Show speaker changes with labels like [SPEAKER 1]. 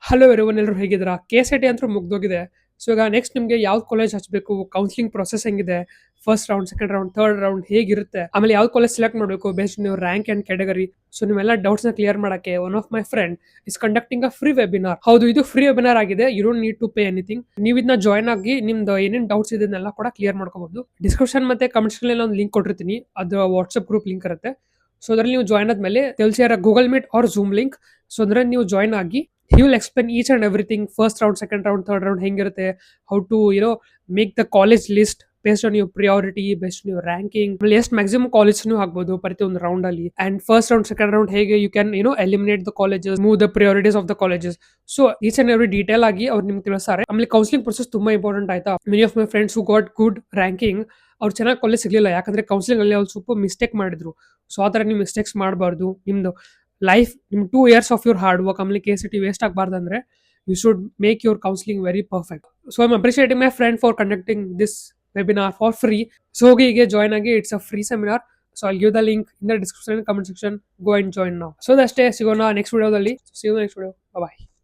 [SPEAKER 1] Hello everyone, ಎಲ್ಲರೂ ಹೇಗಿದ್ದೀರಾ? KCET ಅಂತೂ ಮುಗ್ದೋಗಿದೆ. ಸೊ ಈಗ ನೆಕ್ಸ್ಟ್ ನಿಮಗೆ ಯಾವ್ದು ಕಾಲೇಜ್ ಹಚ್ಚಬೇಕು, ಕೌನ್ಸಿಲಿಂಗ್ ಪ್ರೊಸೆಸ್ ಹೆಂಗಿದೆ, first round, second round, third round ಹೇಗಿರುತ್ತೆ, ಆಮೇಲೆ ಯಾವ ಕಾಲೇಜ್ ಸೆಲೆಕ್ಟ್ ಮಾಡಬೇಕು ಬೇಸ್ಡ್ ನೀವು ರ್ಯಾಂಕ್ ಅಂಡ್ ಕ್ಯಾಟಗರಿ. ಸೊ ನೀವೆಲ್ಲ ಡೌಟ್ಸ್ ನ ಕ್ಲಿಯರ್ ಮಾಡಕ್ಕೆ one of my friend is conducting a free webinar. ಹೌದು, ಇದು ಫ್ರೀ ವೆಬಿನಾರ್ ಆಗಿದೆ. You don't need to pay anything. ನೀವು ಇದನ್ನ ಜಾಯ್ನ್ ಆಗಿ ನಿಮ್ದು ಏನೇನು ಡೌಟ್ಸ್ ಇದನ್ನೆಲ್ಲ ಕೂಡ ಕ್ಲಿಯರ್ ಮಾಡ್ಕೋಬಹುದು. ಡಿಸ್ಕ್ರಿಪ್ಷನ್ ಮತ್ತೆ ಕಮೆಂಟ್ಸ್ ಒಂದು ಲಿಂಕ್ ಕೊಟ್ಟಿರ್ತೀನಿ. ಅದು ವಾಟ್ಸ್ಆಪ್ ಗ್ರೂಪ್ ಲಿಂಕ್ ಇರುತ್ತೆ. ಸೊ ಅದ್ರಲ್ಲಿ ನೀವು ಜಾಯ್ನ್ ಆದ್ಮೇಲೆ ತಿಳಿಸಿರೋ Google Meet or Zoom link. So ಅಂದ್ರೆ ನೀವು ಜಾಯ್ನ್ ಆಗಿ he will explain each and everything, first round, second round, third round ಹೆಂಗಿರುತ್ತೆ, how to make the college list based on your priority, based on your ranking, ಆಮೇಲೆ ಎಷ್ಟು maximum college ನೀವು ಹಾಕ್ಬೋದು ಪ್ರತಿ ಒಂದು ರೌಂಡ್ ಅಲ್ಲಿ. And first round, second round ಹೇಗೆ you can eliminate the colleges, move the priorities of the colleges. So each and every detail ಆಗಿ ಅವ್ರು ನಿಮ್ಗೆ ತಿಳಿಸ್ತಾರೆ. ಆಮೇಲೆ ಕೌನ್ಸಿಲಿಂಗ್ ಪ್ರೊಸೆಸ್ ತುಂಬಾ ಇಂಪಾರ್ಟೆಂಟ್ ಆಯ್ತಾ. Many of my friends who got good ranking, ಅವ್ರು ಚೆನ್ನಾಗಿ ಕಾಲೇಜ್ ಸಿಗ್ಲಿಲ್ಲ, ಯಾಕಂದ್ರೆ ಕೌನ್ಸಿಲಿಂಗ್ ಅಲ್ಲಿ ಅವ್ರು ಸ್ವಲ್ಪ ಮಿಸ್ಟೇಕ್ ಮಾಡಿದ್ರು. ಸೊ ಆ ತರ ನೀವು ಮಿಸ್ಟೇಕ್ಸ್ ಮಾಡಬಾರ್ದು. ನಿಮ್ದು ಲೈಫ್, ನಿಮ್ 2 years of your hard work ಆಮೇಲೆ KCET ವೇಸ್ಟ್ ಆಗಬಾರ್ದು ಅಂದ್ರೆ you should make your counseling very perfect. So I'm appreciating my friend for conducting this webinar for free. So ಹೋಗಿ ಹೀಗೆ ಜಾಯ್ನ್ ಆಗಿ, it's a free seminar. So I'll give the link in the description and comment section. Go and join now. So ಅಷ್ಟೇ, ಸಿಗೋಣ next ವಿಡಿಯೋದಲ್ಲಿ. See you in the next video. Bye bye.